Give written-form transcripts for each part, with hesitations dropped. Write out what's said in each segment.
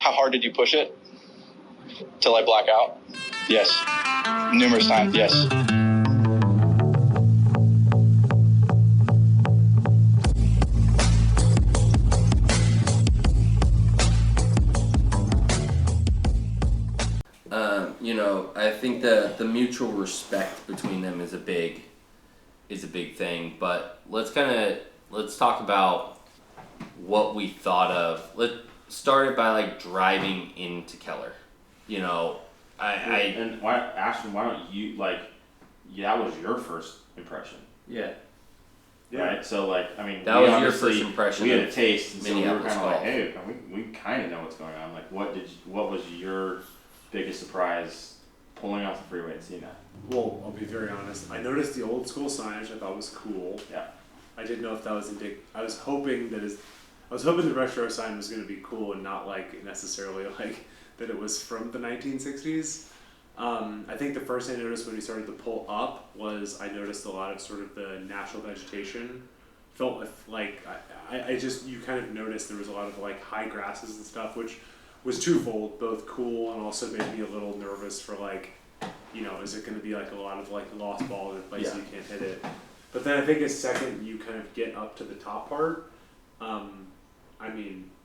How hard did you push it? Till I black out? Yes. Numerous times, yes. I think the mutual respect between them is a big thing. But let's talk about what we thought of. Let's start it by like driving into Keller. Ashton, why don't you that was your first impression. Yeah. Right? So that was your first impression. We had a taste, and so we were Minneapolis kind of golf. like, hey, we kind of know what's going on. Like, what was your biggest surprise pulling off the freeway and seeing that? Well, I'll be very honest. I noticed the old school signage. I thought was cool. Yeah. I didn't know if that was I was hoping the retro sign was going to be cool and not necessarily that it was from the 1960s. I think the first thing I noticed when we started to pull up was I noticed a lot of sort of the natural vegetation. Felt like you kind of noticed there was a lot of high grasses and stuff, which was twofold, both cool and also made me a little nervous for is it going to be a lot of lost balls in places you can't hit it. But then I think as second you kind of get up to the top part, I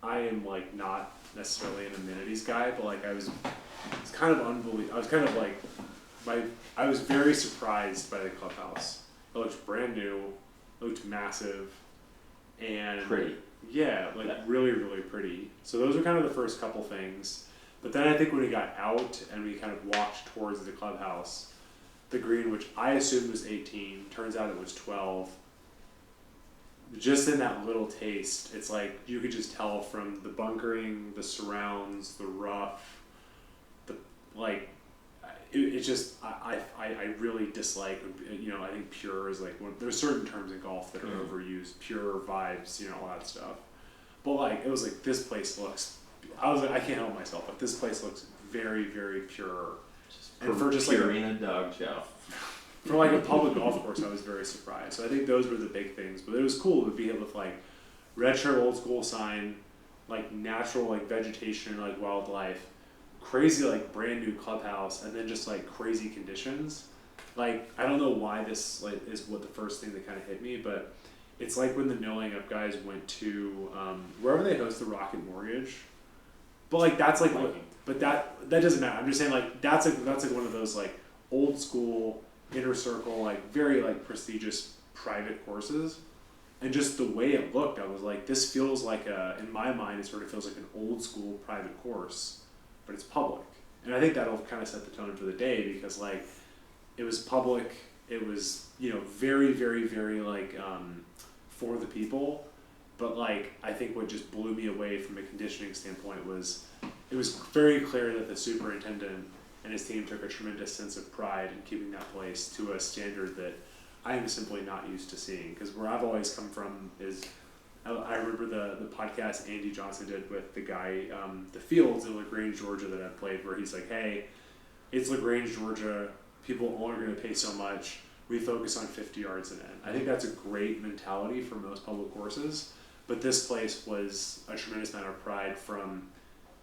am not necessarily an amenities guy, but it's kind of unbelievable. I was very surprised by the clubhouse. It looked brand new, looked massive, and Pretty. Yeah, really, really pretty. So those were kind of the first couple things. But then I think when we got out and we kind of walked towards the clubhouse, the green, which I assumed was 18, turns out it was 12. Just in that little taste, it's you could just tell from the bunkering, the surrounds, the rough, I really dislike, I think pure is there's certain terms in golf that are overused, pure vibes, all that stuff. But it was this place looks, I can't help myself, but this place looks very, very pure. And for just Purina dog show. For a public golf course, I was very surprised. So I think those were the big things. But it was cool to be able to retro old school sign, natural vegetation, wildlife, crazy brand new clubhouse, and then just crazy conditions. I don't know why this is what the first thing that kind of hit me, but it's when the Knowing Up guys went to wherever they host the Rocket Mortgage. But that's but that doesn't matter. I'm just saying that's one of those old school inner circle very prestigious private courses, and just the way it looked, I was this feels in my mind it sort of feels like an old school private course, but it's public. And I think that'll kind of set the tone for the day, because it was public, it was very, very, very for the people. But I think what just blew me away from a conditioning standpoint was it was very clear that the superintendent and his team took a tremendous sense of pride in keeping that place to a standard that I am simply not used to seeing. Because where I've always come from is, I remember the podcast Andy Johnson did with the guy, the Fields in LaGrange, Georgia that I played, where he's hey, it's LaGrange, Georgia, people only are going to pay so much, we focus on 50 yards and in. I think that's a great mentality for most public courses, but this place was a tremendous amount of pride from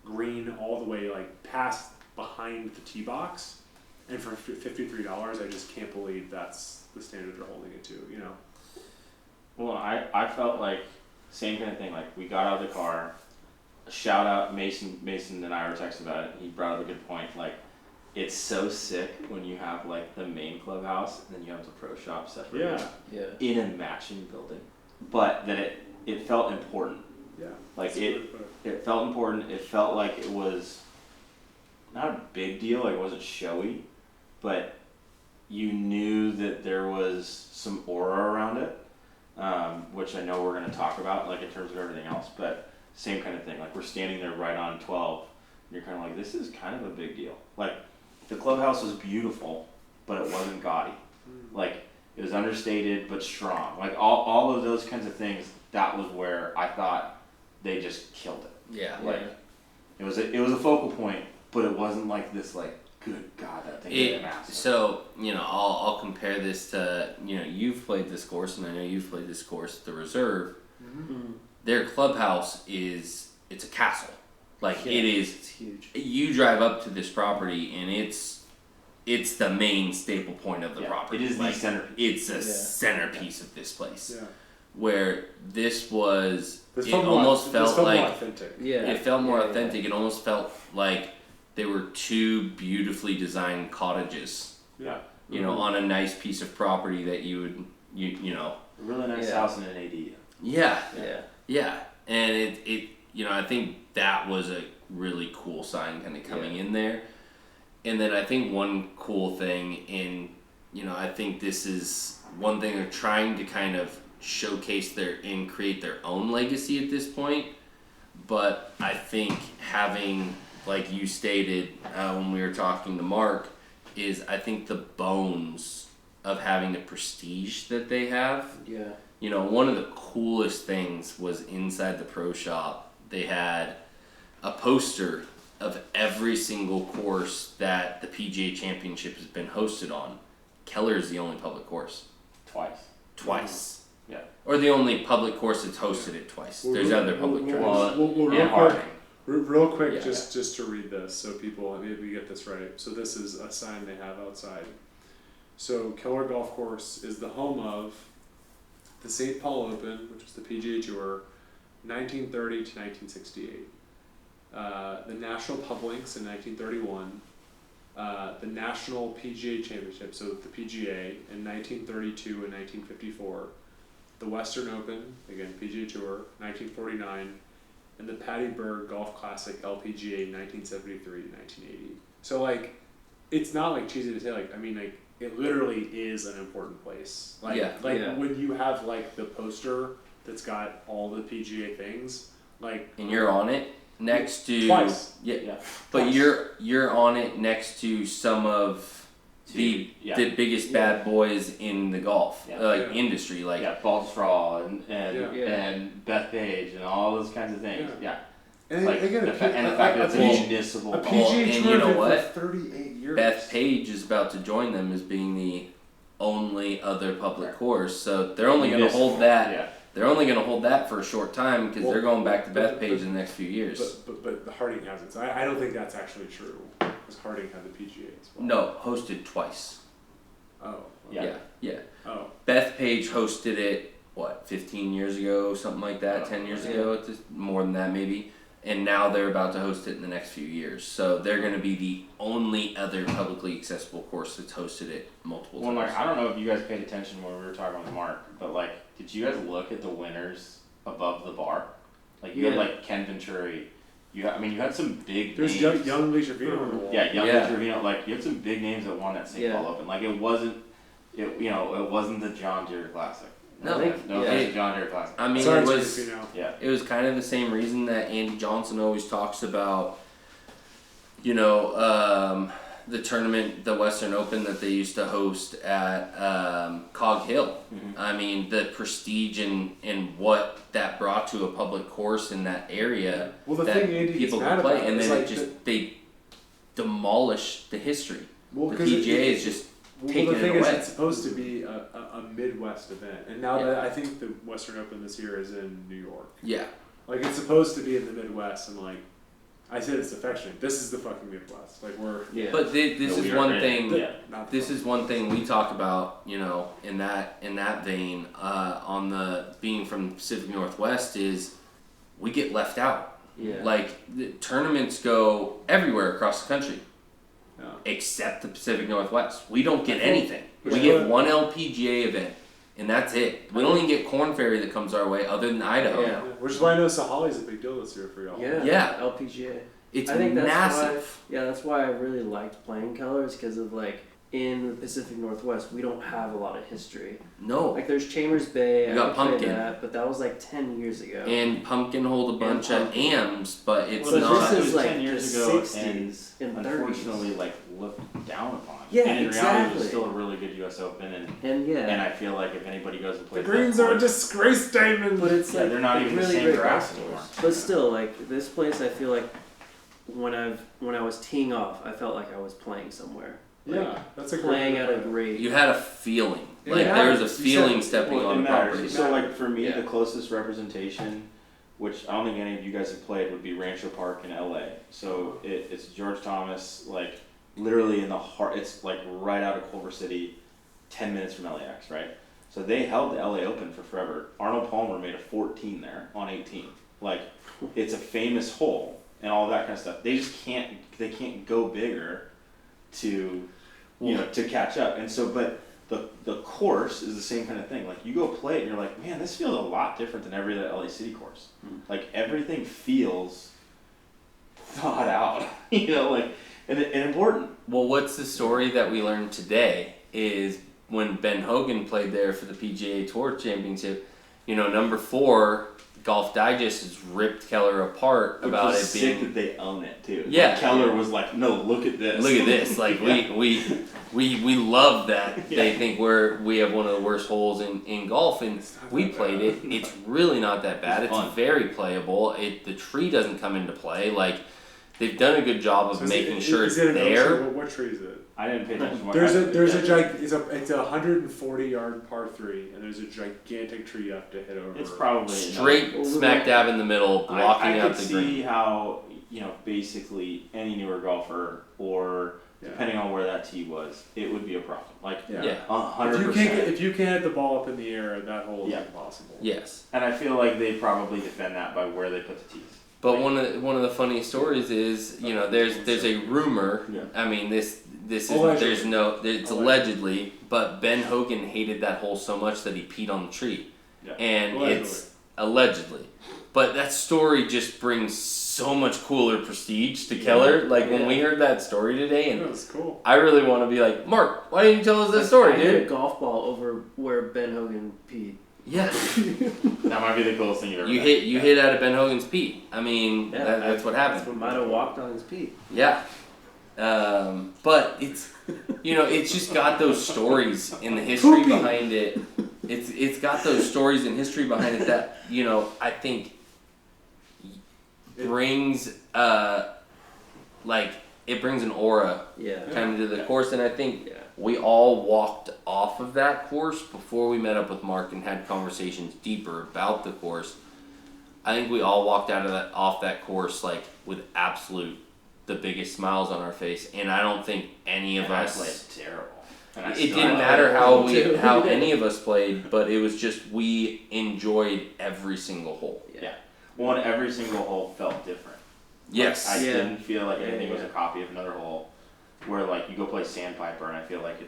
green all the way past behind the tee box, and for $53, I just can't believe that's the standard they're holding it to, Well, I felt same kind of thing. We got out of the car, a shout out, Mason and I were texting about it, and he brought up a good point. It's so sick when you have the main clubhouse and then you have the pro shop separate in a matching building, but that it felt important. Yeah. It felt important. It felt like it was not a big deal. It wasn't showy, but you knew that there was some aura around it, which I know we're going to talk about in terms of everything else. But same kind of thing. We're standing there right on 12, and you're kind of this is kind of a big deal. The clubhouse was beautiful, but it wasn't gaudy. It was understated but strong. All of those kinds of things. That was where I thought they just killed it. Yeah. It was a focal point, but it wasn't this good God, that thing is massive. So I'll compare this to you've played this course, and I know you've played this course, the Reserve. Mm-hmm. Their clubhouse it's a castle. Like Yeah, it is. It's huge. You drive up to this property and it's the main staple point of the property. It is like, the centerpiece. It's a Yeah. centerpiece of this place. Yeah. Where this was, This it felt almost more, felt this felt like more authentic. Yeah. it felt more Yeah, authentic. It almost felt like they were two beautifully designed cottages, Yeah. you know, on a nice piece of property that you would, you know. A really nice Yeah. house in an AD. Yeah, Yeah. yeah, and it you know, I think that was a really cool sign kind of coming in there. And then I think one cool thing you know, I think this is one thing they're trying to kind of showcase and create their own legacy at this point. But I think having, like you stated when we were talking to Mark, is I think the bones of having the prestige that they have. Yeah. You know, one of the coolest things was inside the pro shop, they had a poster of every single course that the PGA Championship has been hosted on. Keller is the only public course. Twice. Yeah. Or the only public course that's hosted it twice. There's other public tracks. Well, and Harding. real quick, Yeah. just to read this so people maybe we get this right. So this is a sign they have outside. So Keller Golf Course is the home of the St. Paul Open, which was the PGA Tour, 1930 to 1968. The National Pub Links in 1931. The National PGA Championship, so the PGA, in 1932 and 1954. The Western Open, again PGA Tour, 1949. And the Patty Berg Golf Classic LPGA 1973 to 1980. So like, it's not like cheesy to say, like, I mean, like, it literally is an important place. Like, Yeah. When you have like the poster that's got all the PGA things, like, And you're on it next to twice. Yeah. But Twice. you're on it next to some of the biggest bad boys in the golf industry, like Balstraw and Yeah. and Beth Page and all those kinds of things. Yeah. Yeah. And Like again, and the fact that it's a municipal a golf. PGA and Tour you know event what? for 38 years. Beth Page is about to join them as being the only other public course, so they're only going to hold that. Yeah. They're only going to hold that for a short time because they're going back to but- Bethpage in the next few years. But the Harding has it. So I don't think that's actually true. Because Harding had the PGA as well. No, hosted twice. Oh. Yeah. Yeah. Oh. Bethpage hosted it, 15 years ago, something like that, Oh, 10 years yeah. ago, it's more than that maybe. And now they're about to host it in the next few years. So they're going to be the only other publicly accessible course that's hosted it multiple Well, times. like, I don't know if you guys paid attention when we were talking with Mark, but like, did you guys look at the winners above the bar? Like, you had like Ken Venturi. You had some big There's names. young Lee Trevino on the wall. Yeah, young Yeah. Trevino. Like, you had some big names that won that St. Yeah. Paul Open. Like, it wasn't the John Deere Classic. No, no, yeah. offense to John Deere Classic. I mean, Sorry, it was. Trevino. Yeah. It was kind of the same reason that Andy Johnson always talks about, the tournament, the Western Open that they used to host at Cog Hill. Mhm. I mean, the prestige and what that brought to a public course in that area Well, the that thing Andy gets people mad could play, about and is then like it just they demolished the history. well, The 'cause PGA is just taking the thing it is, away. it's supposed to be a Midwest event, and now Yeah. that I think the Western Open this year is in New York. Yeah. Like, it's supposed to be in the Midwest, and like, I said it's affectionate. This is the fucking Midwest. Like, we're Yeah. But this No, is we are one in- thing. Yeah. not. This is one thing we talk about, in that vein, on the being from the Pacific Northwest is we get left out. Yeah. Like the tournaments go everywhere across the country, Yeah. except the Pacific Northwest. We don't get I think- anything. which We is get what- one LPGA event, and that's it. We don't even get Corn Ferry that comes our way, other than Idaho. Yeah. Yeah, which is why I know Sahali's a big deal this year for y'all. Yeah. LPGA. It's I think that's massive. Yeah, that's why I really liked playing Keller, is because of like in the Pacific Northwest we don't have a lot of history. No. Like there's Chambers Bay, You got I played Pumpkin. that, but that was like 10 years ago. And Pumpkin hold a bunch of Pumpkin. AMs, but it's Well, not. this it is was like 10 years the ago, 60s and 30s. Unfortunately, like, looked down upon. Yeah, and in reality, it exactly. was still a really good U.S. Open, and And I feel like if anybody goes and The plays Greens that are a course- disgrace, Damon. but it's Yeah, like they're not a even the really same great grass golf anymore. course. But still, like this place, I feel like when I was teeing off, I felt like I was playing somewhere. Like, Yeah, that's a great playing at a point. great. You had a feeling. Yeah, Like yeah. there was a You feeling said- stepping Well, on it the matters. property. So, like, for me, Yeah. the closest representation which I don't think any of you guys have played, would be Rancho Park in LA. So it's George Thomas, like literally in the heart. It's like right out of Culver City, 10 minutes from LAX, right? So they held the LA Open for forever. Arnold Palmer made a 14 there on 18. Like, it's a famous hole and all that kind of stuff. They just can't go bigger to, to catch up. And so, but the course is the same kind of thing. Like, you go play it and you're like, man, this feels a lot different than every other LA City course. Like, everything feels thought out, and important. Well, what's the story that we learned today is when Ben Hogan played there for the PGA Tour Championship, number 4, Golf Digest has ripped Keller apart about it being sick that they own it too. Yeah, like Keller was like, no, look at this. Look at this. Like we love that they think we have one of the worst holes in golf, and we played it. It's really not that bad. It's very playable. The tree doesn't come into play. Like, they've done a good job of making sure it's there. What tree is it? I didn't pay attention. It's a 140-yard par 3, and there's a gigantic tree you have to hit over. It's probably straight smack dab in the middle, blocking out the green. I could see how basically any newer golfer, or depending on where that tee was, it would be a problem. Like 100%. If you can't hit the ball up in the air, that hole is impossible. Yes, and I feel like they probably defend that by where they put the tees. But one of the funny stories is, there's a rumor. Yeah. I mean, this is it's allegedly, but Ben Hogan hated that hole so much that he peed on the tree, and it's allegedly. But that story just brings so much cooler prestige to Keller. Like, when we heard that story today, and that was cool. I really want to be like, Mark, why didn't you tell us that story, I dude? hit a golf ball over where Ben Hogan peed. Yeah. That might be the coolest thing you've ever done. You hit out of Ben Hogan's pee. I mean, that's what happened. Might have walked on his pee. Yeah. But it's, it's just got those stories in the history behind it. It's got those stories and history behind it that, I think brings, it brings an aura kind of to the course. And I think we all walked off of that course before we met up with Mark and had conversations deeper about the course. I think we all walked off that course with the biggest smiles on our face, and I don't think any of us played terrible. It didn't matter how any of us played, but it was just we enjoyed every single hole. Yeah. Well, and every single hole felt different. Yes. I didn't feel like anything was a copy of another hole. Where you go play Sandpiper, and I feel like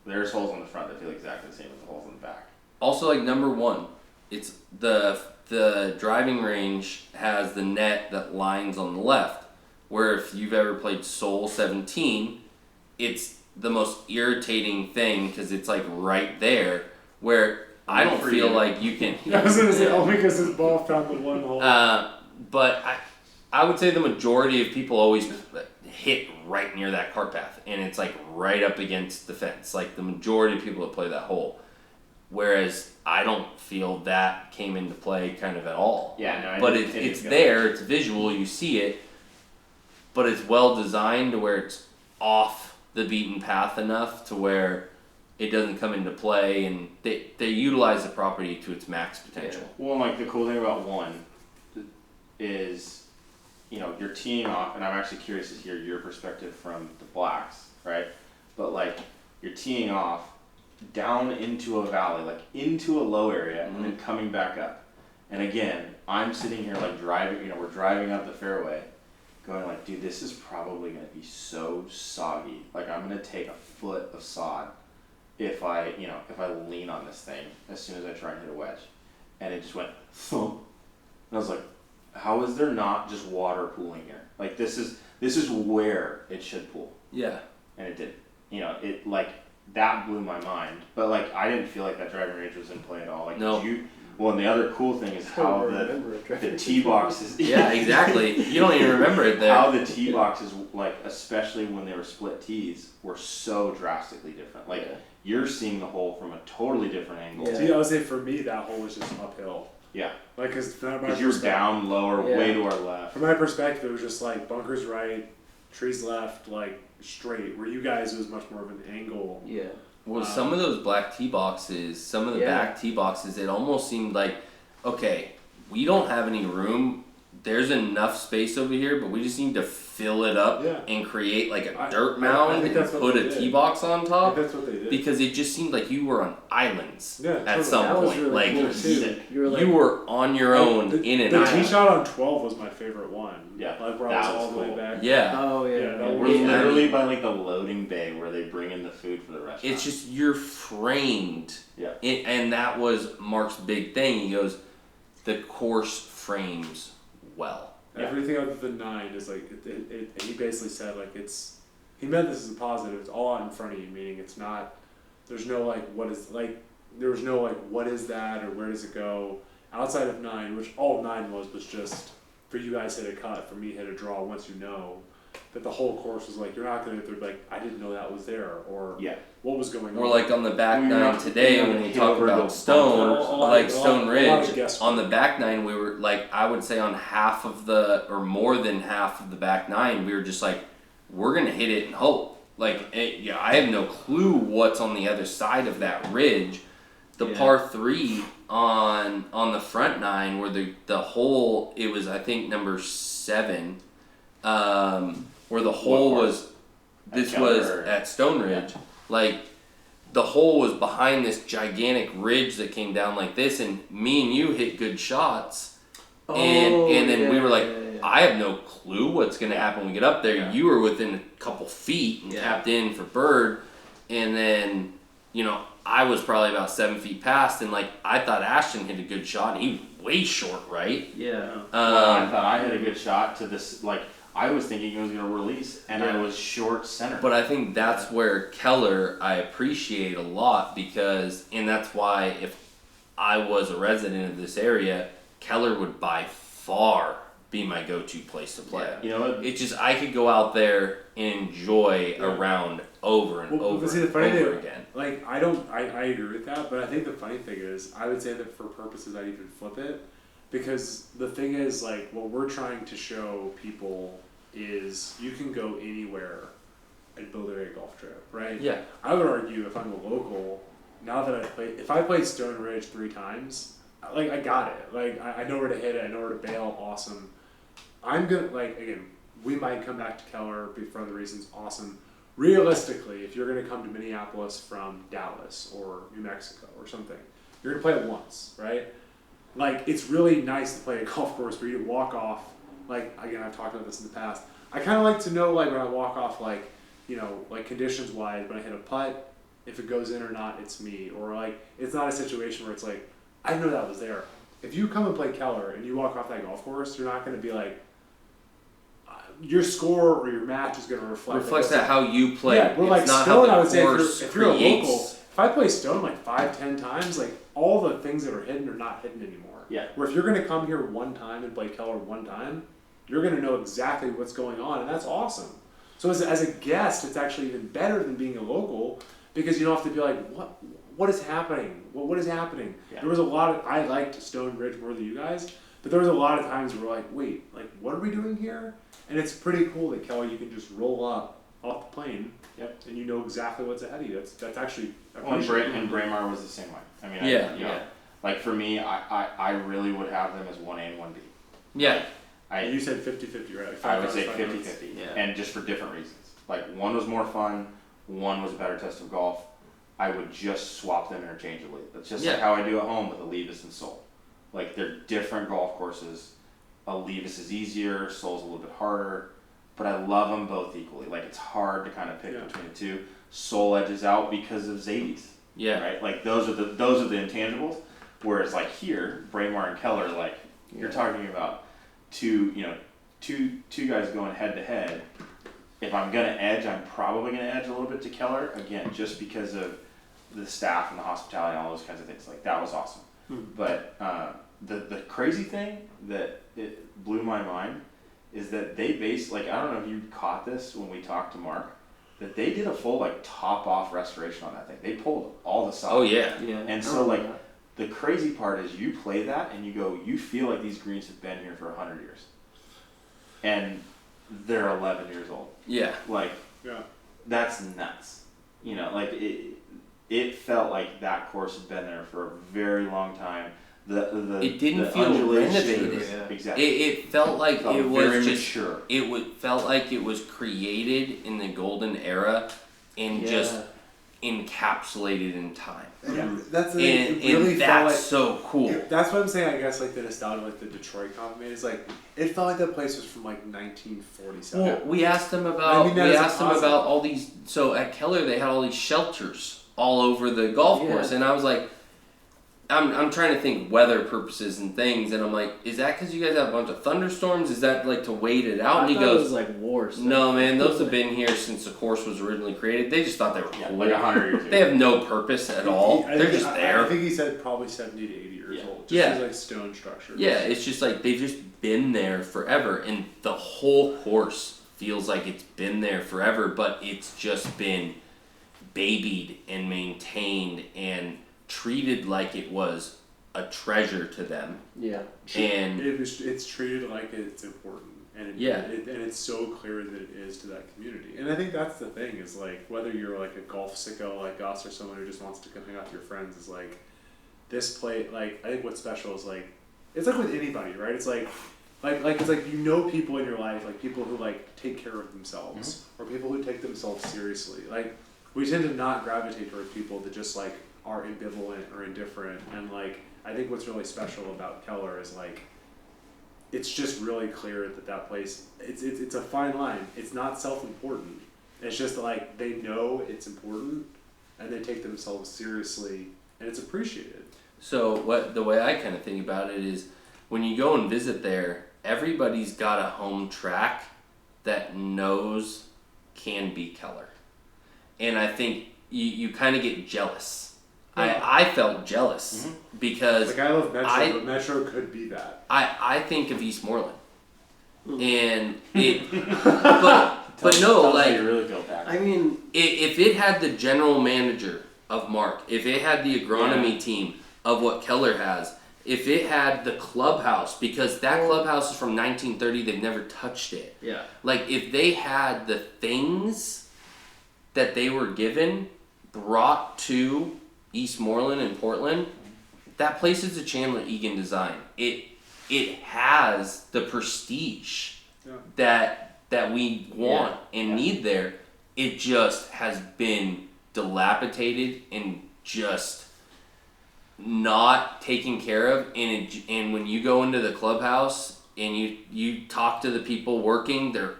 there's holes on the front that feel exactly the same as the holes in the back. Also, number 1, it's the driving range has the net that lines on the left. Where if you've ever played Soul 17, it's the most irritating thing because it's right there. Where I don't feel like you can. I was gonna say only because his ball found the one hole. But I would say the majority of people always hit right near that cart path, and it's right up against the fence. The majority of people that play that hole, whereas I don't feel that came into play kind of at all. Yeah, no, but it's there, it's visual, you see it, but it's well designed to where it's off the beaten path enough to where it doesn't come into play, and they utilize the property to its max potential. Yeah. Well, the cool thing about one is, you're teeing off, and I'm actually curious to hear your perspective from the blacks, right? But you're teeing off down into a valley, into a low area, and then coming back up. And again, I'm sitting here driving, we're driving up the fairway, going dude, this is probably gonna be so soggy. I'm gonna take a foot of sod if I lean on this thing as soon as I try and hit a wedge. And it just went thump. And I was like, how is there not just water pooling here? This is where it should pool. Yeah. And it didn't. That blew my mind. But I didn't feel like that driving range was in play at all. No. Well, and the other cool thing is how the tee boxes. Yeah, exactly. You don't even remember it there. How the tee boxes, especially when they were split tees, were so drastically different. You're seeing the hole from a totally different angle. Yeah. See, I would say for me that hole was just uphill. Yeah. Because you're down lower, way to our left. From my perspective, it was just bunkers right, trees left, straight. Where you guys, it was much more of an angle. Yeah. Well, some of those black tee boxes, some of the back tee boxes, it almost seemed okay, we don't have any room. There's enough space over here, but we just need to fill it up Yeah. and create like a I dirt mound think and that's what put they a did. tee box on I top. think that's what they did. Because it just seemed like you were on islands Yeah, at totally. some That was point. really like cool too. You were like, you were on your own in an the tee island. shot on 12 was my favorite one. Yeah, Like where I that was all was the way cool. back. Yeah. oh yeah, Yeah, yeah. that We're was- literally by like the loading bay where they bring in the food for the restaurant. It's just you're framed. Yeah. And that was Mark's big thing. He goes, the course frames well. Everything other than 9 is like, he basically said like he meant this as a positive, it's all out in front of you, meaning it's not, there's no like, there was no like, what is that or where does it go? Outside of 9, which all 9 was just, for you guys hit a cut, for me hit a draw once you know, that the whole course was like, you're not gonna, they're like, I didn't know that was there, or Yeah. what was going on. Or like on the back Well, you're nine not- today you're not when we hit talk over the about Stone, bumper. like Stone a lot of Ridge, guesswork. on the back nine we were like, I would say on half of the, or more than half of the back nine, we were just like, we're gonna hit it and hope. Like, I have no clue what's on the other side of that ridge. The Yeah. par 3 on the front nine where the hole, it was I think number 7, where the hole part? was, this Keller was or- at Stone Ridge, like the hole was behind this gigantic ridge that came down like this, and me and you hit good shots, and then we were like, I have no clue what's gonna happen when we get up there. Yeah. You were within a couple feet and Yeah. tapped in for bird, and then I was probably about 7 feet past, and like I thought Ashton hit a good shot, and he was way short, right? yeah. Well, I thought I had a good shot to this, like, I was thinking it was going to release, and I was short center. But I think that's where Keller I appreciate a lot, because, and that's why if I was a resident of this area, Keller would by far be my go-to place to play. You know what? It's just I could go out there and enjoy a round over and Well, over but see, the and funny over thing, again. like, I agree with that, but I think the funny thing is, I would say that for purposes, I'd even flip it, because the thing is, like, what we're trying to show people is you can go anywhere and build a great golf trip, right? Yeah. I would argue if I'm a local, now that if I played Stone Ridge 3 times, like, I got it. Like, I know where to hit it, I know where to bail, awesome. I'm gonna, like, again, we might come back to Keller for other reasons, awesome. Realistically, if you're going to come to Minneapolis from Dallas or New Mexico or something, you're going to play it once, right? Like, it's really nice to play a golf course where you walk off, like, again, I've talked about this in the past. I kind of like to know, like, when I walk off, like, like conditions-wise, when I hit a putt, if it goes in or not, it's me. Or, like, it's not a situation where it's like, I know that was there. If you come and play Keller and you walk off that golf course, you're not going to be like, your score or your match is going to Reflects that how you play. Yeah, we're like it's not Stone. how I the would say course if you're a creates. local, if I play Stone like 5-10 times, like all the things that are hidden are not hidden anymore. Yeah. Where if you're going to come here one time and play Keller one time, you're going to know exactly what's going on, and that's awesome. So as a guest, it's actually even better than being a local, because you don't have to be like, what is happening? What is happening? Yeah. There was a lot of, I liked Stone Ridge more than you guys, but there was a lot of times where we're like, wait, like what are we doing here? And it's pretty cool that Kelly, you can just roll up off the plane, and you know exactly what's ahead of you. That's actually. Well, and Braemar was the same way. I mean, Yeah. Like for me, I really would have them as 1A and 1B. Yeah. And you said 50-50, right? Like I would say 5 minutes. 50-50, Yeah. and just for different reasons. Like one was more fun, one was a better test of golf. I would just swap them interchangeably. That's just like how I do at home with Alevis and Sol. Like they're different golf courses. Alevis is easier, Sol's a little bit harder, but I love them both equally. Like it's hard to kind of pick between the two. Sol edges out because of Zadie's. Yeah. Right. Like those are the intangibles. Whereas like here, Braemar and Keller, like you're talking about two guys going head to head. If I'm gonna edge, I'm probably gonna edge a little bit to Keller again, just because of the staff and the hospitality and all those kinds of things. Like that was awesome. But the crazy thing that it blew my mind is that they like I don't know if you caught this when we talked to Mark, that they did a full like top off restoration on that thing. They pulled all the sides. Oh yeah. Yeah. And so like the crazy part is you play that and you feel like these greens have been here for 100 years. And they're 11 years old. Yeah. Like, that's nuts. Like it felt like that course had been there for a very long time. It didn't the feel undulations, renovated. Yeah. Exactly. It felt like Felt it very was just mature. felt like it was created in the golden era and just encapsulated in time. Yeah, that's the thing. And, It really and felt that's like so cool. that's what I'm saying. I guess like the nostalgia, like the Detroit compliment is like it felt like that place was from like 1947. Well, we asked them about all these. So at Keller, they had all these shelters all over the golf course, and I was like, I'm trying to think weather purposes and things, and I'm like, is that because you guys have a bunch of thunderstorms? Is that like to wait it out? And he it goes, was like war stuff. no, man, those have been here since the course was originally created. They just thought they were cool. Like 100 years ago. They have no purpose at all. They're just there. I think he said probably 70 to 80 years old. Just Yeah. as like stone structure. Yeah, it's just like they've just been there forever, and the whole course feels like it's been there forever, but it's just been babied and maintained and treated like it was a treasure to them. Yeah. And it's treated like it's important, and and it's so clear that it is to that community. And I think that's the thing is like whether you're like a golf sicko like us or someone who just wants to come hang out with your friends is like this play. Like I think what's special is like it's like with anybody, right? It's like it's like you know people in your life, like people who like take care of themselves or people who take themselves seriously. Like we tend to not gravitate towards people that just like are ambivalent or indifferent, and like I think what's really special about Keller is like it's just really clear that place it's a fine line. It's not self-important. It's just like they know it's important and they take themselves seriously and it's appreciated. so the way I kind of think about it is when you go and visit there, everybody's got a home track that knows can be Keller. And I think you kind of get jealous. I felt jealous because like I love Metro, but Metro could be that. I think of Eastmoreland, and it, but no, Tell us like how you really feel back. I mean, if it had the general manager of Mark, if it had the agronomy team of what Keller has, if it had the clubhouse, because that clubhouse is from 1930, they've never touched it. yeah. Like if they had the things that they were given brought to Eastmoreland and Portland, that place is a Chandler Egan design. It has the prestige that we want and need there. It just has been dilapidated and just not taken care of. And when you go into the clubhouse and you talk to the people working, they're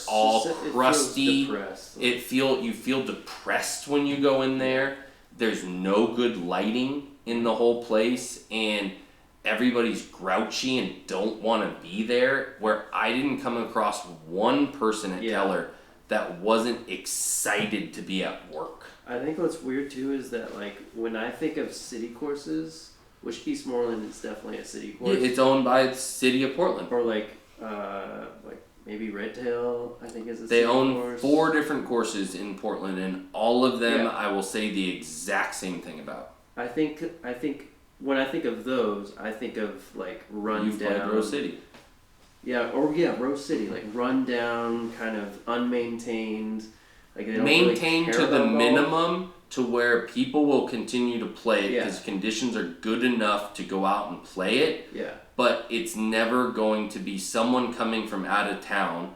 all crusty. You feel depressed when you go in there. There's no good lighting in the whole place, and everybody's grouchy and don't want to be there. Where I didn't come across one person at Keller that wasn't excited to be at work. I think what's weird too is that like when I think of city courses, which Eastmoreland is definitely a city course. Yeah, it's owned by the city of Portland. Or like maybe Red Tail, I think is a They city own course. 4 different courses in Portland, and all of them Yeah. I will say the exact same thing about. I think when I think of those, I think of like run You've down. played Rose City. Rose City, like run down, kind of unmaintained. Like they don't Maintained really to care the about golf. minimum to where people will continue to play it Yeah. because conditions are good enough to go out and play it. Yeah. But it's never going to be someone coming from out of town.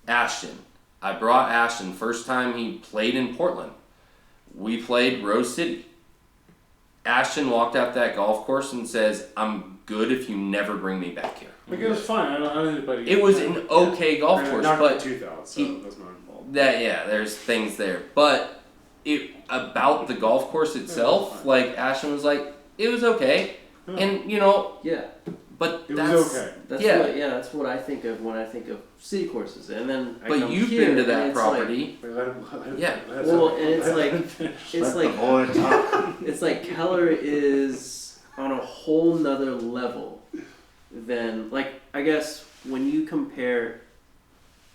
Ashton. I brought Ashton first time he played in Portland. We played Rose City. Ashton walked out that golf course and says, "I'm good if you never bring me back here." Like it was fine. I don't anybody. It was an okay golf course, not but tooth out, so he- that's not involved. there's things there. But about the golf course itself, like Ashton was like, it was okay. Yeah. And Yeah. but It that's was okay. That's what I think of when I think of city courses. And then I But come you've here been to and that it's property. Wait, let him, Yeah. Well, and it's like it's Let like the boy talk. it's like Keller is on a whole nother level than like I guess when you compare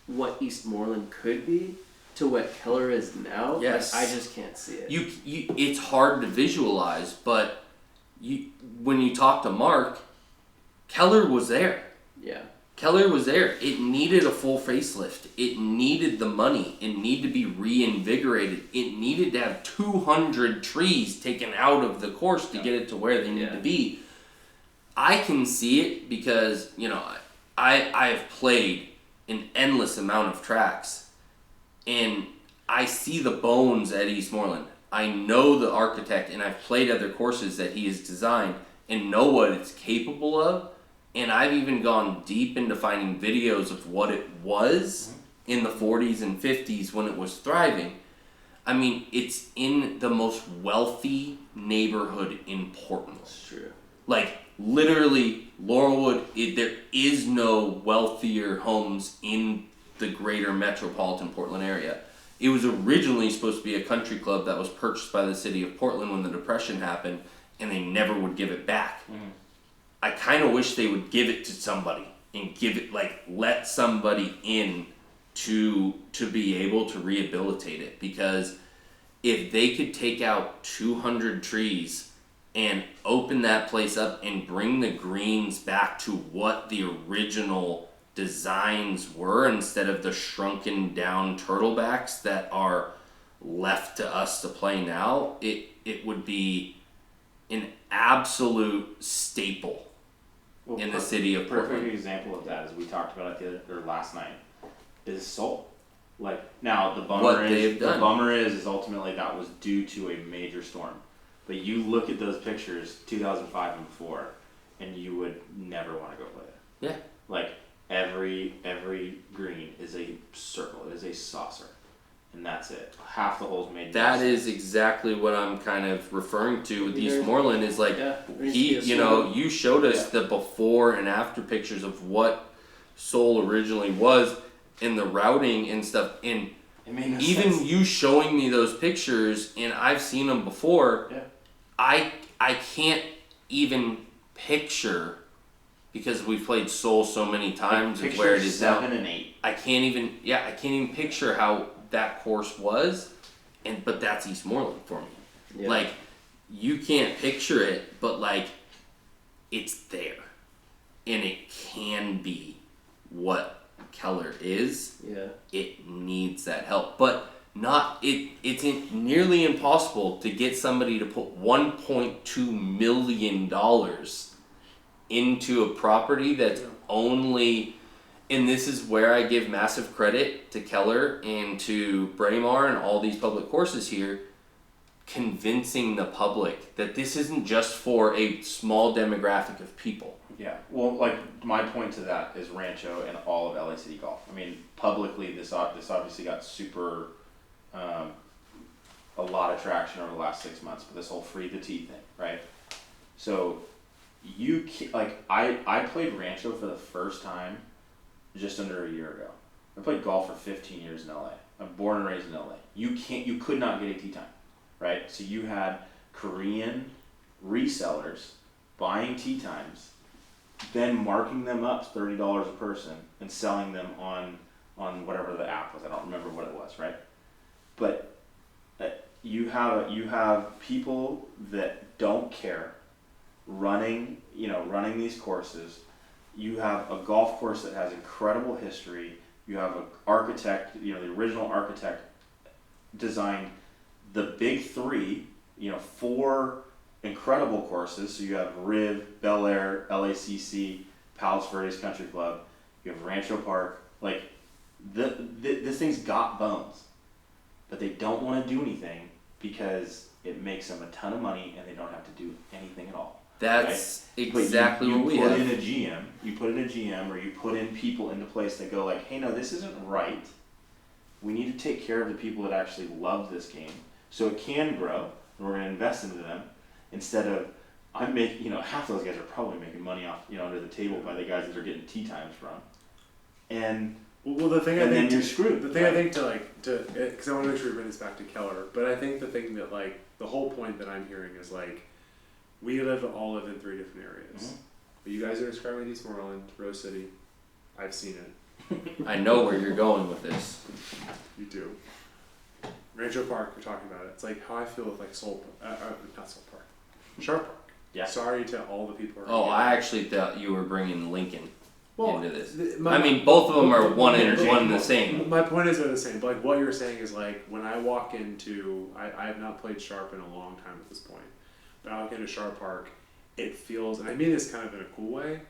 what Eastmoreland could be to what Keller is now, Yes. like, I just can't see it. You it's hard to visualize, but when you talk to Mark, Keller was there. Yeah. Keller was there. It needed a full facelift. It needed the money. It needed to be reinvigorated. It needed to have 200 trees taken out of the course to get it to where they need to be. I can see it because, I have played an endless amount of tracks, and I see the bones at Eastmoreland. I know the architect, and I've played other courses that he has designed and know what it's capable of. And I've even gone deep into finding videos of what it was in the 40s and 50s when it was thriving. I mean, it's in the most wealthy neighborhood in Portland. That's true. Like, literally, Laurelwood, there is no wealthier homes in the greater metropolitan Portland area. It was originally supposed to be a country club that was purchased by the city of Portland when the Depression happened, and they never would give it back. I kind of wish they would give it to somebody and give it, let somebody in to be able to rehabilitate it, because if they could take out 200 trees and open that place up and bring the greens back to what the original designs were instead of the shrunken down turtlebacks that are left to us to play now, it would be an absolute staple in the city of Portland. Perfect example of that, as we talked about it last night, is Seoul. Like, now the bummer is ultimately that was due to a major storm. But you look at those pictures, 2005 and before, and you would never want to go play it. Yeah. Like, every green is a circle, it is a saucer, and that's it. Half the holes made. That is exactly what I'm kind of referring to with Eastmoreland. Is like you showed us the before and after pictures of what Seoul originally was, and the routing and stuff, and even sense. You showing me those pictures, and I've seen them before. Yeah. I can't even picture, because we've played Seoul so many times and where it is 7 now. and 8. I can't even picture how that course was, but that's Eastmoreland for me. Yeah. Like, you can't picture it, but it's there, and it can be what Keller is. Yeah. It needs that help, but it's nearly impossible to get somebody to put $1.2 million into a property that's only, and this is where I give massive credit to Keller and to Braemar and all these public courses here, convincing the public that this isn't just for a small demographic of people. Yeah, well, my point to that is Rancho and all of LA City Golf. I mean, publicly, this obviously got super, a lot of traction over the last 6 months, but this whole free the tee thing, right? So, I played Rancho for the first time just under a year ago. I played golf for 15 years in LA. I'm born and raised in LA. You could not get a tee time, right? So you had Korean resellers buying tee times, then marking them up $30 a person and selling them on whatever the app was. I don't remember what it was, right? But you have people that don't care running these courses. You have a golf course that has incredible history. You have an architect, the original architect designed the big three, 4 incredible courses. So you have Riv, Bel Air, LACC, Palos Verdes Country Club. You have Rancho Park. This thing's got bones, but they don't want to do anything because it makes them a ton of money and they don't have to do anything at all. That's right? Exactly what we have. You put in a GM, or you put in people into place that go hey, no, this isn't right. We need to take care of the people that actually love this game so it can grow, and we're going to invest into them, instead of I'm making, half those guys are probably making money off, under the table by the guys that they're getting tee times from. And the thing and then you're screwed. The thing I think because I want to make sure we bring this back to Keller, but I think the thing that the whole point that I'm hearing is we all live in 3 different areas. Mm-hmm. But you guys are describing Eastmoreland, Rose City. I've seen it. I know where you're going with this. You do. Rancho Park, you're talking about it. It's how I feel with not Soul Park, Sharp Park. Yeah. Sorry to all the people. I actually thought you were bringing Lincoln into this. Both of them are one and the same. My point is they're the same. But what you're saying is when I walk into, I have not played Sharp in a long time at this point, but I walk into Sharp Park, it feels, and I mean this kind of in a cool way,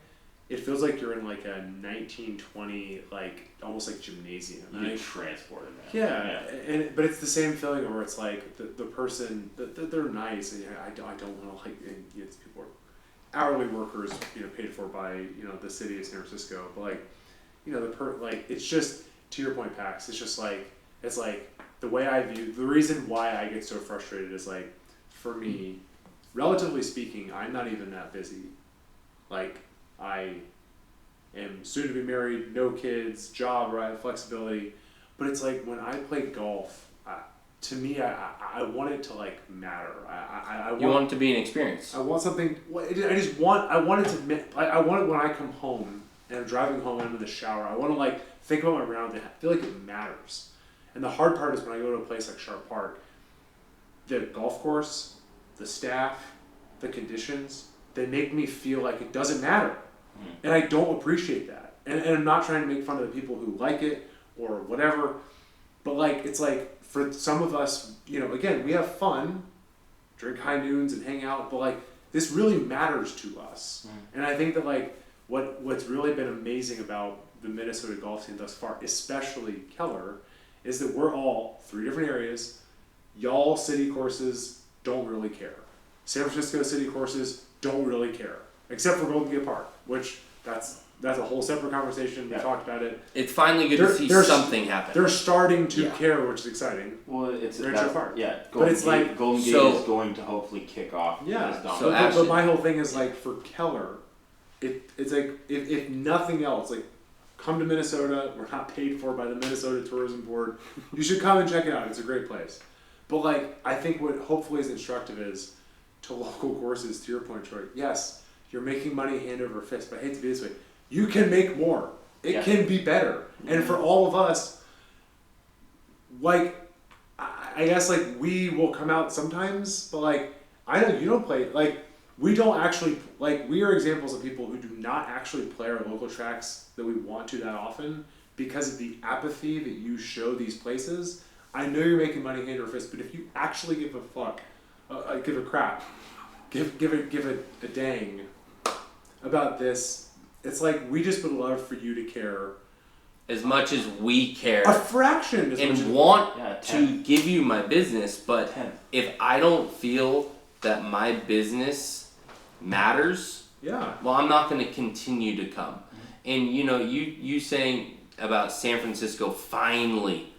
it feels like you're in like a 1920, like almost like gymnasium. You get transported, man. Yeah, but it's the same feeling where it's like the person, they're nice, and I don't want to like, and, you know, people are hourly workers, you know, paid for by, you know, the city of San Francisco, but like, you know, like, it's just, to your point, Pax, it's like, the way I view, the reason why I get so frustrated is like, for me, relatively speaking, I'm not even that busy. Like, I am soon to be married, no kids, job, right, flexibility. But it's like when I play golf, to me, I want it to like matter. I want it to be an experience. I want something. I want it to. I want it when I come home and I'm driving home and I'm in the shower. I want to like think about my round and feel like it matters. And the hard part is when I go to a place like Sharp Park, the golf course, the staff, the conditions, they make me feel like it doesn't matter. And I don't appreciate that. And I'm not trying to make fun of the people who like it or whatever. But like, it's like, for some of us, you know, again, we have fun, drink high noons and hang out, but like, this really matters to us. And I think that like, what's really been amazing about the Minnesota golf team thus far, especially Keller, is that we're all 3 different areas. Y'all city courses don't really care. San Francisco city courses don't really care, except for Golden Gate Park, which that's a whole separate conversation. We talked about it. It's finally good to see something happen. They're starting to care, which is exciting. Well, it's Park. Yeah, but it's like Golden Gate is going to hopefully kick off. Yeah. So but my whole thing is like for Keller, it's like if nothing else, like come to Minnesota. We're not paid for by the Minnesota Tourism Board. You should come and check it out. It's a great place. But like I think what hopefully is instructive is to local courses. To your point, Troy. Yes, you're making money hand over fist. But I hate to be this way. You can make more. It can be better. And for all of us, like, I guess, like, we will come out sometimes, but, like, I know you don't play, like, we don't actually, like, we are examples of people who do not actually play our local tracks that we want to that often because of the apathy that you show these places. I know you're making money hand over fist, but if you actually give a fuck, give a crap, give a dang about this, it's like we just would love for you to care as much as we care a fraction and want to give you my business, but if I don't feel that my business matters, well, I'm not going to continue to come. And you know, you saying about San Francisco finally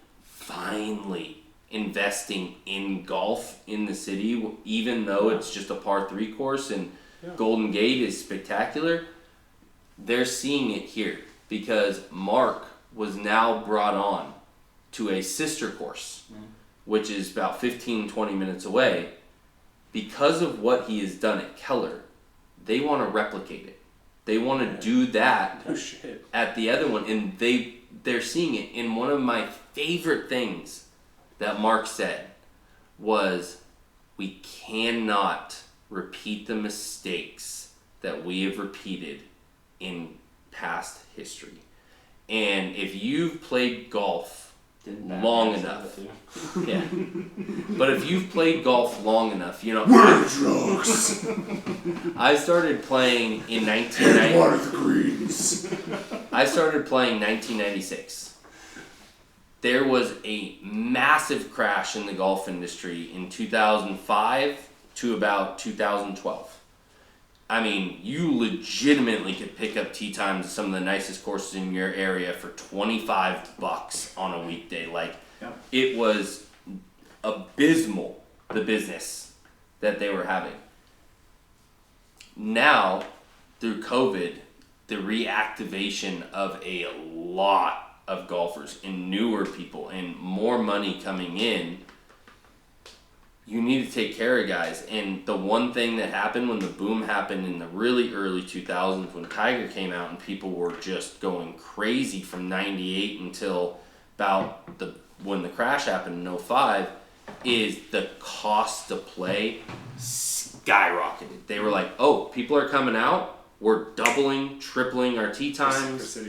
investing in golf in the city, even though it's just a par 3 course and Golden Gate is spectacular. They're seeing it here because Mark was now brought on to a sister course, which is about 15-20 minutes away. Because of what he has done at Keller, they want to replicate it. They want to do that at the other one, and they're seeing it. And one of my favorite things that Mark said was, we cannot repeat the mistakes that we have repeated in past history. And if you've played golf long enough, but if you've played golf long enough, you know, I started playing in 1990. I started playing 1996. There was a massive crash in the golf industry in 2005 to about 2012. I mean, you legitimately could pick up tee times at some of the nicest courses in your area for $25 on a weekday. Like, it was abysmal, the business that they were having. Now, through COVID, the reactivation of a lot of golfers and newer people and more money coming in, you need to take care of guys. And the one thing that happened when the boom happened in the really early 2000s, when Tiger came out and people were just going crazy from 98 until about when the crash happened in 05, is the cost to play skyrocketed. They were like, oh, people are coming out, we're doubling, tripling our tee times.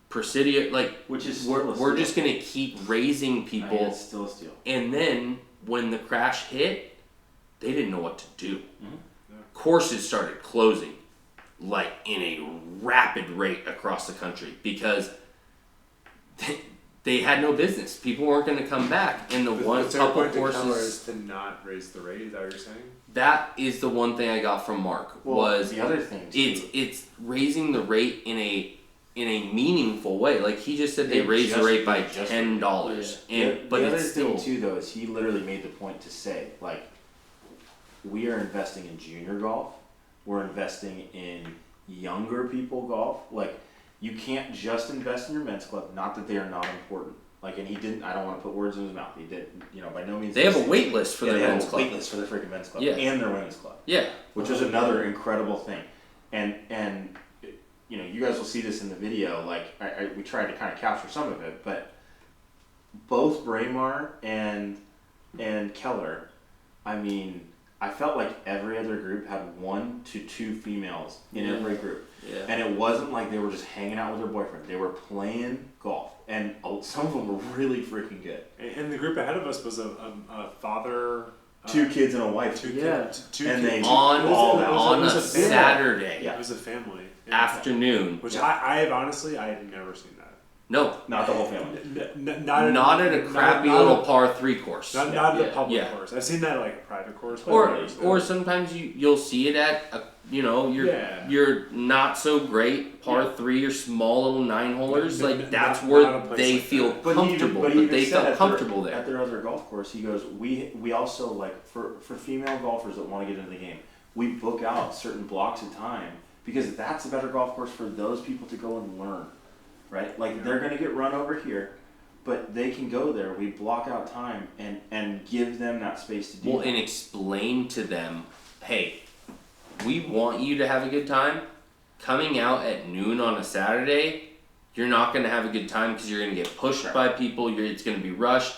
Presidio, like, which is we're just going to keep raising people. I mean, it's still a steal. And then when the crash hit, they didn't know what to do. courses started closing like in a rapid rate across the country because they had no business. People weren't going to come back, and the one couple courses is to not raise the rate. Is that what you're saying? That is the one thing I got from Mark was the other thing too. It's raising the rate in a meaningful way. Like he just said, they raised the rate by $10, and but the other it's still thing too, though, is he literally made the point to say, like, we are investing in junior golf, we're investing in younger people golf. Like, you can't just invest in your men's club. Not that they are not important. Like, and he didn't. I don't want to put words in his mouth. He did. You know, by no means. They have a wait list for their men's club. Wait list for their freaking men's club. Yeah. And their women's club. Yeah. Which is another incredible thing, and you know, you guys will see this in the video. Like, we tried to kind of capture some of it, but both Braemar and Keller, I mean, I felt like every other group had 1 to 2 females in every group. Yeah. And it wasn't like they were just hanging out with their boyfriend. They were playing golf. And some of them were really freaking good. And the group ahead of us was a father... 2 kids and a wife. Two kids. Two And kids. they on a family. Saturday It was a family. afternoon. Which I have honestly, I had never seen that. No. Not the whole family. Not at a crappy little par 3 course. Not at a public course. I've seen that at like a private course. Or sometimes you'll see it at a, you're not so great par 3 or small little 9-holers. Like that's where they feel comfortable. But they felt comfortable there. At their other golf course, he goes, we also, like, for female golfers that want to get into the game, we book out certain blocks of time because that's a better golf course for those people to go and learn. Right? Like, they're going to get run over here, but they can go there. We block out time and give them that space to do that. And explain to them, hey, we want you to have a good time. Coming out at noon on a Saturday, you're not going to have a good time because you're going to get pushed by people. It's going to be rushed.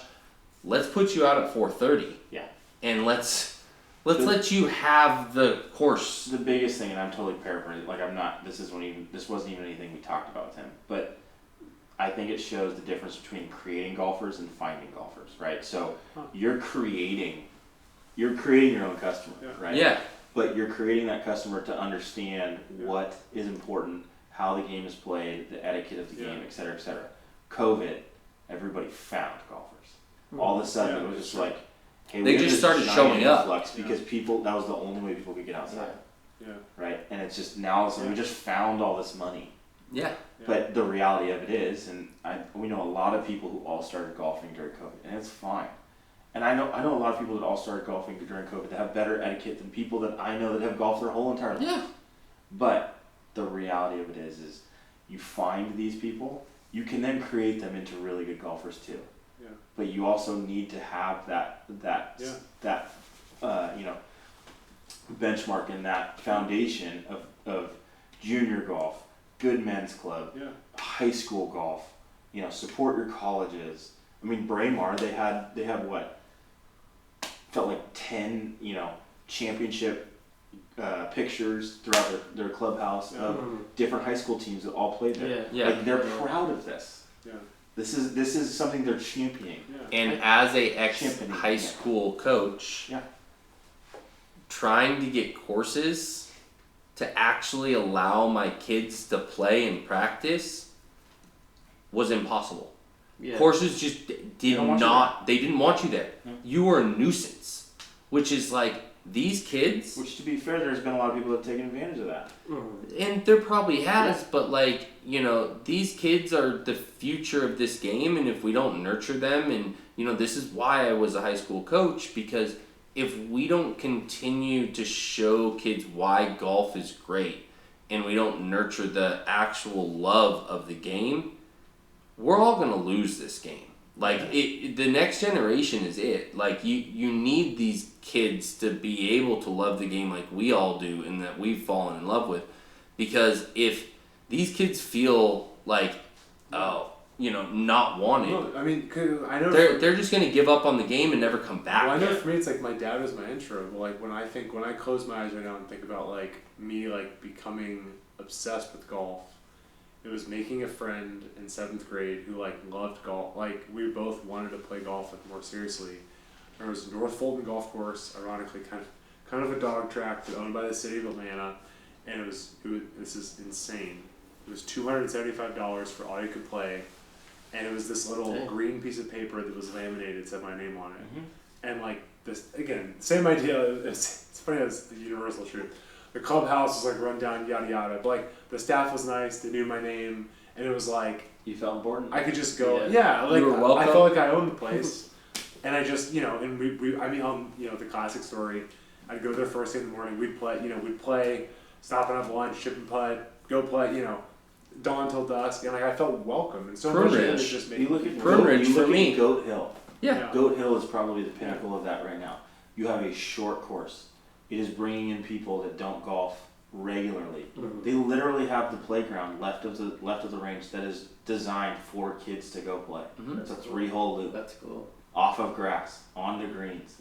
Let's put you out at 4:30. Yeah. And let's let you have the course. The biggest thing, and I'm totally paraphrasing, like, this wasn't even anything we talked about with him, but I think it shows the difference between creating golfers and finding golfers, right? So you're creating your own customer, right? Yeah. But you're creating that customer to understand what is important, how the game is played, the etiquette of the game, et cetera, et cetera. COVID, everybody found golfers. All of a sudden, it was just like, hey, they just started showing up because that was the only way people could get outside. Yeah. Right? And it's just now, so we just found all this money. Yeah. But the reality of it is, and we know a lot of people who all started golfing during COVID, and it's fine. And I know a lot of people that all started golfing during COVID that have better etiquette than people that I know that have golfed their whole entire life. Yeah. But the reality of it is you find these people, you can then create them into really good golfers too. Yeah. But you also need to have that benchmark and that foundation of junior golf, good men's club, high school golf, support your colleges. I mean, Braemar, they had what? Felt like 10, championship pictures throughout their clubhouse of different high school teams that all played there. Yeah. Like, they're proud of this. Yeah. This is something they're championing. Yeah. And as a ex-high school coach, trying to get courses to actually allow my kids to play and practice was impossible. Yeah. Courses just didn't want you there. Yeah. You were a nuisance, which is like these kids. Which, to be fair, there's been a lot of people that have taken advantage of that. And there probably has, but these kids are the future of this game, and if we don't nurture them, and this is why I was a high school coach, because if we don't continue to show kids why golf is great, and we don't nurture the actual love of the game, we're all gonna lose this game. The next generation is it. Like, you need these kids to be able to love the game like we all do and that we've fallen in love with. Because if these kids feel like, not wanted, No, I mean, I know they're just going to give up on the game and never come back. Well, I know for me, it's like my dad was my intro. But like when I close my eyes right now and think about like me like becoming obsessed with golf, it was making a friend in 7th grade who like loved golf. Like, we both wanted to play golf like more seriously. There was North Fulton Golf Course, ironically kind kind of a dog track, but owned by the city of Atlanta, and this is insane. It was $275 for all you could play, and it was this little green piece of paper that was laminated, said my name on it, and like this again, same idea. It's funny, it's the universal truth. The clubhouse was like run down, yada yada, but like the staff was nice. They knew my name, and it was like You felt important. I could just go, like You were welcome. I felt like I owned the place, and I just and we I mean the classic story. I'd go there first thing in the morning. We'd play, stop and have lunch, chip and putt, go play, dawn till dusk, and like I felt welcome. And so much of it is just You making look at Prune Ridge you for look me. at Goat Hill. Yeah. Goat Hill is probably the pinnacle of that right now. You have a short course. It is bringing in people that don't golf regularly. They literally have the playground left of the range that is designed for kids to go play. It's a 3-hole loop. That's cool. Off of grass, on the greens.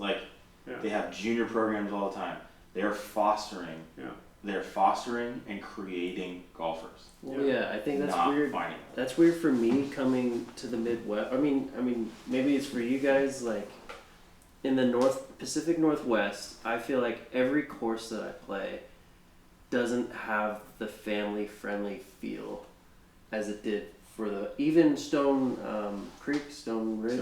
They have junior programs all the time. They're fostering. They're fostering and creating golfers. Well, yeah, I think that's not weird. finding them. That's weird for me coming to the Midwest. I mean, maybe it's for you guys. Like in the Pacific Northwest, I feel like every course that I play doesn't have the family-friendly feel as it did for even Stone Ridge.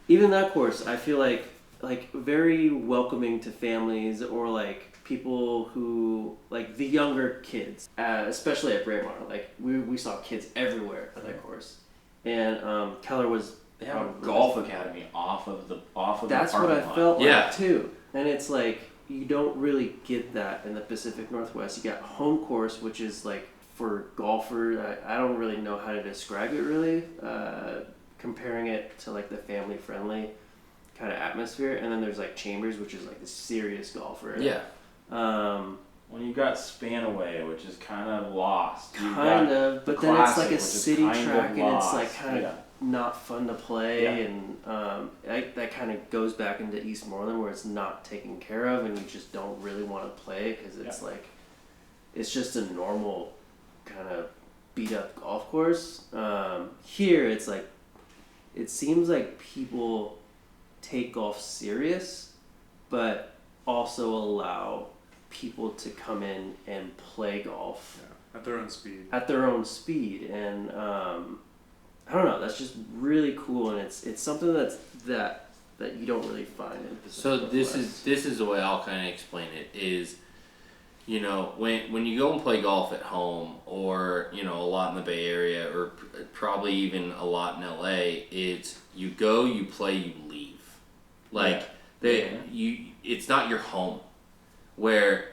Even that course, I feel like very welcoming to families or like people who like the younger kids, especially at Braemar. Like we saw kids everywhere at that course, and Keller was. They have a golf academy off of the That's what parking I lot. felt like too, and it's like you don't really get that in the Pacific Northwest. You got home course, which is like for golfers. I don't really know how to describe it really. Comparing it to like the family friendly kind of atmosphere, and then there's like Chambers, which is like the serious golfer. Yeah. When you got Spanaway, which is kind of lost. But then it's like Classic, a which is city kind of track, and it's like lost. kind of not fun to play, Yeah. and that kind of goes back into Eastmoreland where it's not taken care of, and you just don't really want to play because it's like it's just a normal kind of beat up golf course. Here it's like it seems like people take golf serious, but also allow people to come in and play golf at their own speed. And I don't know, that's just really cool, and it's something that you don't really find in Pacific So Northwest. this is the way I'll kind of explain it is, when you go and play golf at home, or a lot in the Bay Area, or probably even a lot in LA, it's you go, you play, you leave. It's not your home. Where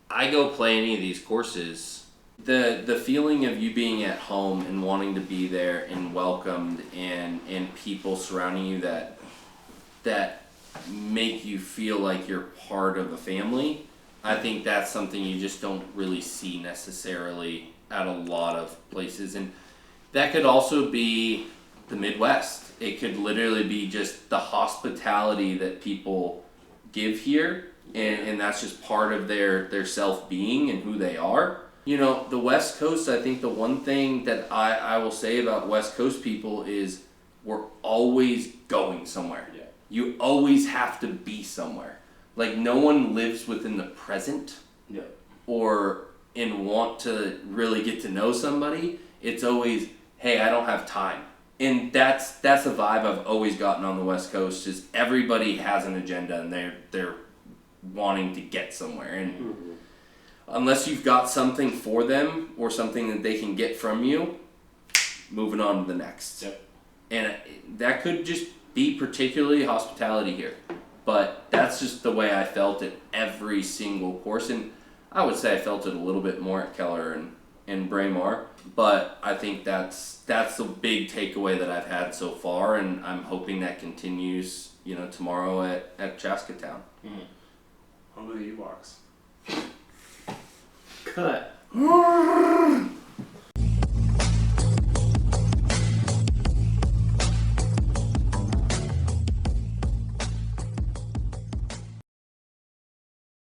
I go play any of these courses, the feeling of you being at home and wanting to be there and welcomed and people surrounding you that make you feel like you're part of a family, I think that's something you just don't really see necessarily at a lot of places. And that could also be the Midwest. It could literally be just the hospitality that people give here, and that's just part of their self-being and who they are. The West Coast, I think the one thing that I will say about West Coast people is we're always going somewhere. Yeah. You always have to be somewhere. Like, no one lives within the present or want to really get to know somebody. It's always, hey, I don't have time. And that's the vibe I've always gotten on the West Coast, is everybody has an agenda and they're wanting to get somewhere. And unless you've got something for them or something that they can get from you, moving on to the next. Yep. And that could just be particularly hospitality here. But that's just the way I felt at every single course. And I would say I felt it a little bit more at Keller and Braemar. But I think that's the big takeaway that I've had so far. And I'm hoping that continues, tomorrow at Chaskatown. Home of the Ewoks. Cut.